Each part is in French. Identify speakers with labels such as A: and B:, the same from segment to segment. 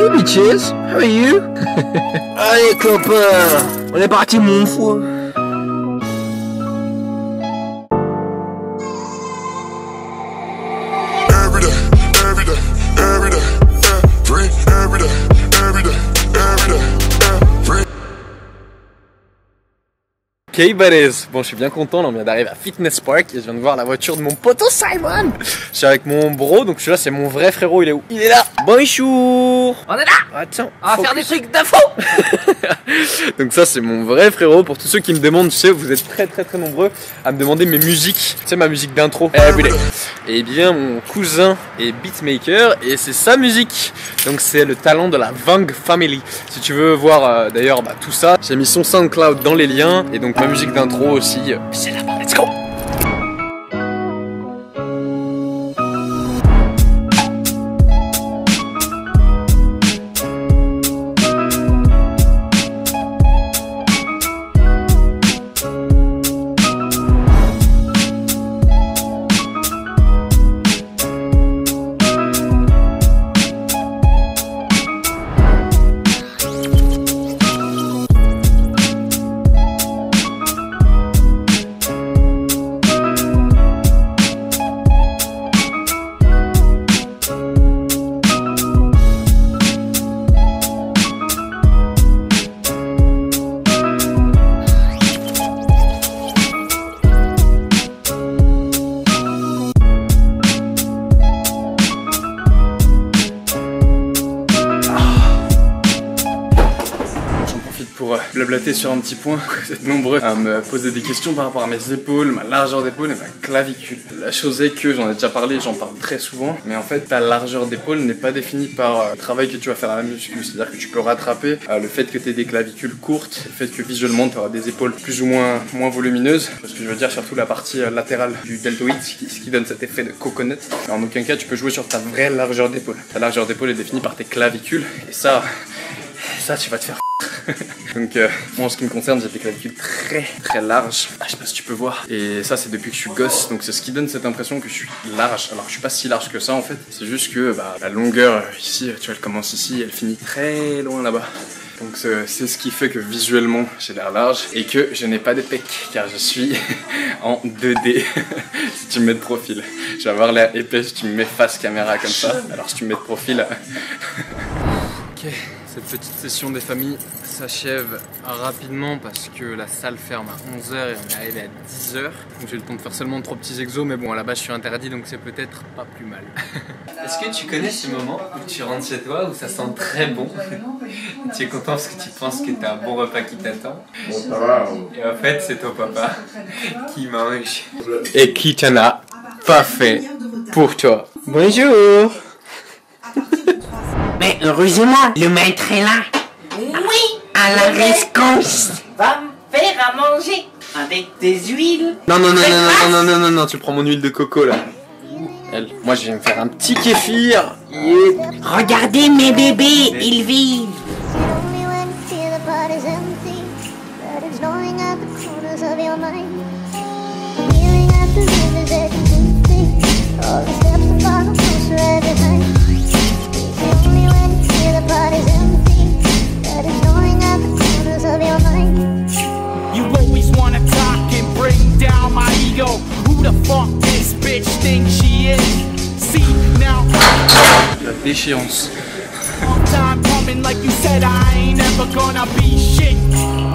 A: Hey bitches, how are you? Allez copains, on est parti mon fou. Ok buddies, bon je suis bien content, là, on vient d'arriver à Fitness Park et je viens de voir la voiture de mon poteau Simon. Je suis avec mon bro, donc celui-là c'est mon vrai frérot, il est où? Il est là. Bonjour. On est là. Attends, on va faire des trucs de fou. Donc ça c'est mon vrai frérot, pour tous ceux qui me demandent, tu sais, vous êtes très nombreux à me demander mes musiques, tu sais ma musique d'intro. Et bien mon cousin est beatmaker et c'est sa musique. Donc c'est le talent de la Vang Family. Si tu veux voir d'ailleurs tout ça, j'ai mis son SoundCloud dans les liens et donc ma musique d'intro aussi, c'est là-bas, let's go! Pour blablater sur un petit point, vous êtes nombreux à me poser des questions par rapport à mes épaules, ma largeur d'épaule et ma clavicule. La chose est que, j'en ai déjà parlé, j'en parle très souvent, mais en fait ta largeur d'épaule n'est pas définie par le travail que tu vas faire à la muscu, c'est-à-dire que tu peux rattraper le fait que tu aies des clavicules courtes, le fait que visuellement tu auras des épaules plus ou moins volumineuses, parce que je veux dire surtout la partie latérale du deltoïde, ce qui donne cet effet de coconut. Mais en aucun cas tu peux jouer sur ta vraie largeur d'épaule. Ta largeur d'épaule est définie par tes clavicules, et ça tu vas te faire. Donc moi en ce qui me concerne j'ai des clavicules très larges, je sais pas si tu peux voir, et ça c'est depuis que je suis gosse, donc c'est ce qui donne cette impression que je suis large, alors je suis pas si large que ça en fait, c'est juste que la longueur ici, tu vois, elle commence ici, elle finit très loin là-bas. Donc c'est ce qui fait que visuellement j'ai l'air large et que je n'ai pas de pecs car je suis en 2D. Si tu me mets de profil, je vais avoir l'air épais si tu me mets face caméra comme ça, alors si tu me mets de profil... Ok, cette petite session des familles s'achève rapidement parce que la salle ferme à 11h et on est arrivé à 10h. Donc j'ai eu le temps de faire seulement 3 petits exos, mais bon à la base je suis interdit donc c'est peut-être pas plus mal. Est-ce que tu connais ce moment où tu rentres chez toi, où ça sent très bon? Tu es content parce que tu penses que t'as un bon repas qui t'attend. Et en fait c'est ton papa qui mange et qui t'en a pas fait pour toi. Bonjour.
B: Mais heureusement, le maître est là. Oui, à la rescousse. Va me faire à manger avec des huiles.
A: Non, tu prends mon huile de coco là. Moi je vais me faire un petit kéfir. Yeah.
B: Regardez mes bébés, ils vivent.
C: You always wanna talk and bring down my ego. Who the fuck this bitch thinks she is? See now.
A: La déchéance.
C: Long time coming, like you said, I ain't ever gonna be shit.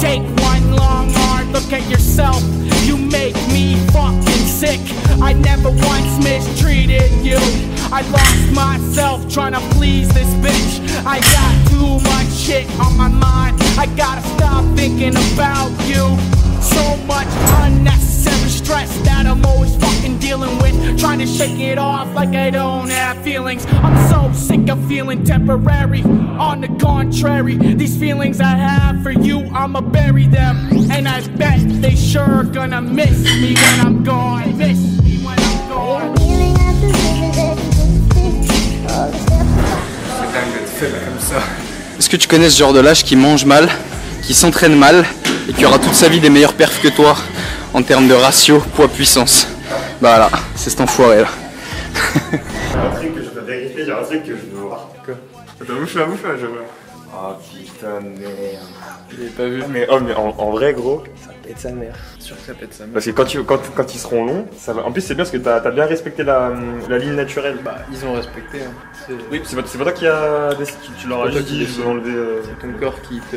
C: Take one long hard look at yourself. You make me fucking sick. I never once mistreated you. I lost myself trying to please this bitch. I got too much shit on my mind. I gotta stop thinking about you. So much unnecessary stress that I'm always fucking dealing with. Trying to shake it off like I don't have feelings. I'm so sick of feeling temporary. On the contrary, these feelings I have for you, I'ma bury them. And I bet they sure gonna miss me when I'm gone. Miss me when I'm gone.
A: C'est dingue d'être fait comme ça. Est-ce que tu connais ce genre de lâche qui mange mal, qui s'entraîne mal et qui aura toute sa vie des meilleurs perfs que toi en termes de ratio poids-puissance? Bah voilà, c'est cet enfoiré là.
D: Il y a un truc que je dois vérifier, il y a un truc que je dois voir.
A: Quoi?
D: T'as bouffé la bouffe, je vois. Oh putain de merde.
A: Je l'ai pas vu.
D: Mais en vrai gros, ça pète sa mère.
A: Sûr que ça pète sa mère.
D: Parce que quand ils seront longs, ça va. En plus c'est bien parce que t'as bien respecté la ligne naturelle.
A: Bah ils ont respecté. Hein.
D: Oui, c'est pas toi qui a tu leur as juste dit de enlever.
A: C'est ton corps qui te.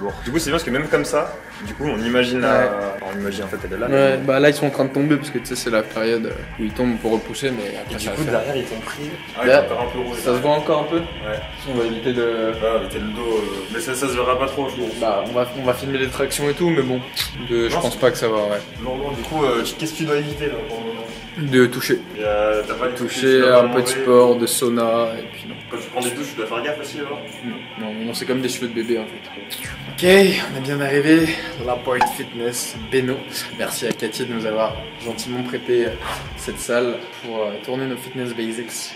D: Bon. Du coup c'est bien parce que même comme ça, du coup on imagine
A: Ouais.
D: on imagine en fait elle est là.
A: Ouais, bah là ils sont en train de tomber parce que tu sais c'est la période où ils tombent pour repousser mais après
D: Et du
A: ça va
D: coup
A: faire.
D: derrière ils t'ont pris. Ah
A: Là,
D: ils ont encore un peu rose.
A: Ça se voit encore un peu.
D: Ouais.
A: On va éviter de.
D: Ouais, éviter le dos. Mais ça se verra pas trop je pense.
A: Bah on va filmer les tractions et tout mais bon. Je pense pas que ça va ouais.
D: Non, du coup qu'est-ce que tu dois éviter là pour le moment?
A: De toucher.
D: T'as pas de
A: Toucher, un peu de sport, de sauna et puis non.
D: Quand tu prends des douches, tu dois faire gaffe aussi alors.
A: Non, c'est comme des cheveux de bébé en fait. Ok, on est bien arrivé. La Point Fitness Beno. Merci à Cathy de nous avoir gentiment prêté cette salle pour tourner nos fitness basics.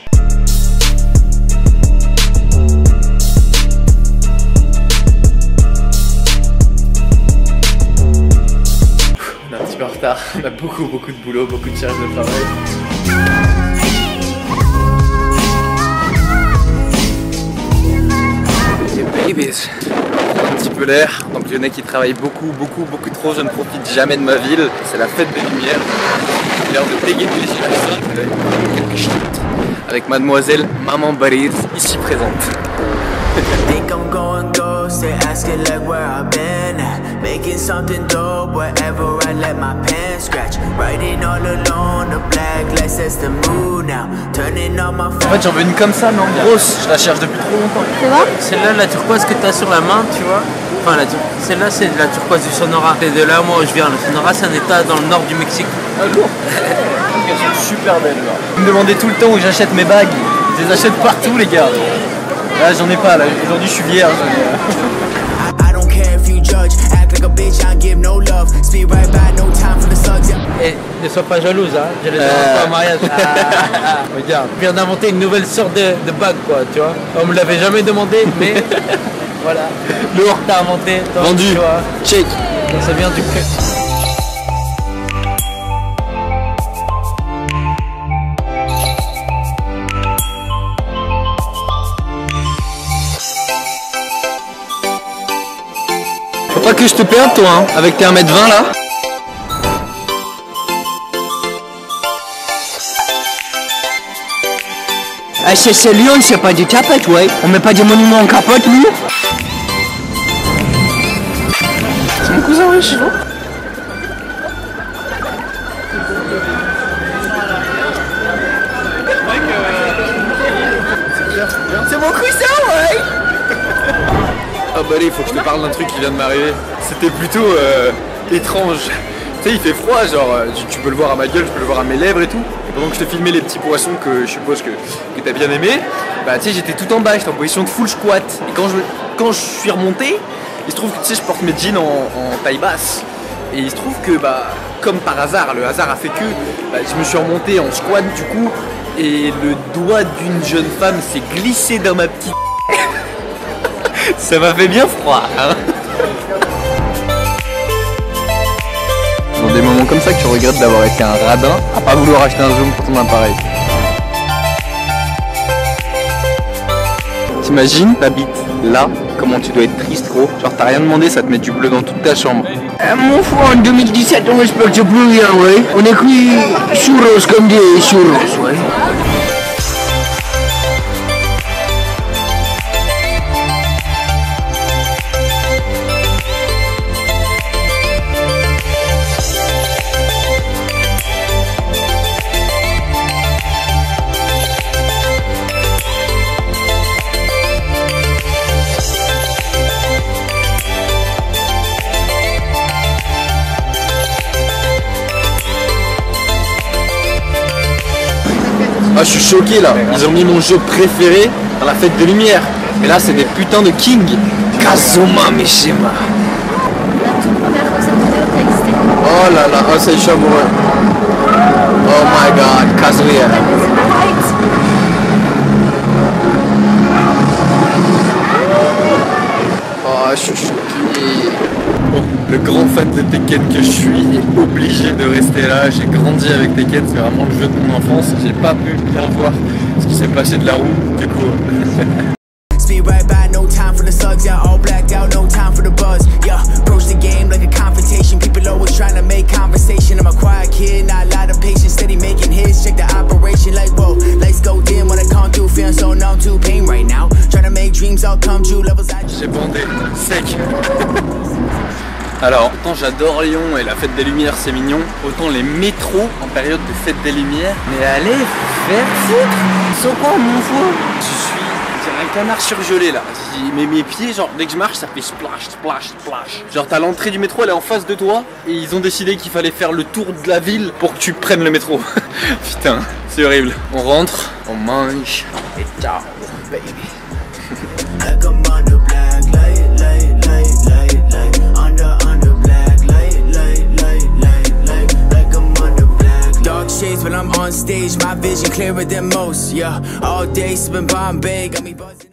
A: On est un petit peu en retard. On a beaucoup de boulot, beaucoup de charges de travail. Babies. Un petit peu l'air. Donc Lyonnais qui travaille beaucoup trop, je ne profite jamais de ma ville. C'est la fête des lumières. J'ai l'air de dégainer quelques chutes avec mademoiselle Maman Bariz ici présente.
E: Think I'm going ghost, they asking like where I've been at. Making something dope wherever I let my pen scratch. Writing all alone, the black light sets the mood now. Turning on my
A: En
E: phone.
A: fait j'en veux une comme ça mais en grosse, je la cherche depuis trop longtemps.
F: Tu vois? Celle-là, la turquoise que tu as sur la main, tu vois. Enfin, celle-là, c'est de la turquoise du Sonora. C'est de là, moi, où je viens. Le Sonora, c'est un état dans le nord du Mexique.
A: Ah lourd. Elles sont super belles là. Vous me demandez tout le temps où j'achète mes bagues. Je les achète partout les gars. Là j'en ai pas là, aujourd'hui je suis vierge.
E: I don't care if you judge, act like a bitch, I give no love. Speed right by, no time for the slugs. Yeah.
F: Et ne sois pas jalouse, hein. Je les demande pas en mariage. Regarde, je viens d'inventer une nouvelle sorte de bague, quoi, tu vois. On me l'avait jamais demandé, mais voilà. Lourd, t'as inventé. Toi,
A: Vendu.
F: Tu vois.
A: Check.
F: Ça vient du cul.
A: Faut pas que je te perde toi hein, avec tes 1m20 là.
B: Ah, c'est Lyon, c'est pas du tapette, ouais. On met pas des monuments en capote, nous.
A: C'est mon cousin oui, je vois.
B: C'est mon cousin, ouais.
A: Ah bah allez, il faut que je te parle d'un truc qui vient de m'arriver. C'était plutôt étrange. Tu sais, il fait froid, genre, tu peux le voir à ma gueule, tu peux le voir à mes lèvres et tout. Et pendant que je te filmais les petits poissons que je suppose que t'as bien aimé, bah tu sais, j'étais tout en bas, j'étais en position de full squat. Et quand je suis remonté, il se trouve que tu sais, je porte mes jeans en taille basse. Et il se trouve que, bah, comme par hasard, le hasard a fait que bah, je me suis remonté en squat du coup, et le doigt d'une jeune femme s'est glissé dans ma petite. Ça m'a fait bien froid, hein. Dans des moments comme ça que tu regrettes d'avoir été un radin à pas vouloir acheter un zoom pour ton appareil. T'imagines, t'habites là, comment tu dois être triste gros. Genre t'as rien demandé, ça te met du bleu dans toute ta chambre.
B: Mon frère, en 2017, on respecte plus rien, ouais. On écrit churros comme des churros, ouais.
A: Ah je suis choqué là, ils ont mis mon jeu préféré dans la fête des lumières. Mais là c'est des putains de King. Kazuma Mishima. Oh là là, oh ça y est, je suis amoureux. Oh my god, Kazuya. Oh je suis choqué. Bon, le grand fan de Tekken que je suis est obligé de rester là. J'ai grandi avec Tekken, c'est vraiment le jeu de mon enfance. J'ai pas pu bien voir ce qui s'est passé de la roue, du coup.
E: speed right by, no time for the slugs, yeah, all blacked out, no time for the buzz, yeah, approach the game like a confrontation, people always trying to make conversation, I'm a quiet kid, not a lot of patience, steady making hits, check the operation like, whoa, let's go dim when I come through, feeling so numb to pain right now, trying to make dreams all come true, levels I...
A: J'ai bandé, sec. Alors, autant j'adore Lyon et la fête des Lumières c'est mignon, autant les métros en période de fête des Lumières, mais allez faire foutre. Ils sont quoi mon fou? Je suis un canard surgelé là. Mes pieds, genre dès que je marche ça fait splash, splash, splash. Genre t'as l'entrée du métro, elle est en face de toi et ils ont décidé qu'il fallait faire le tour de la ville pour que tu prennes le métro. Putain, c'est horrible. On rentre, on mange et ciao baby.
E: Shades when I'm on stage, my vision clearer than most. Yeah, all day sipping Bombay, got me buzzing.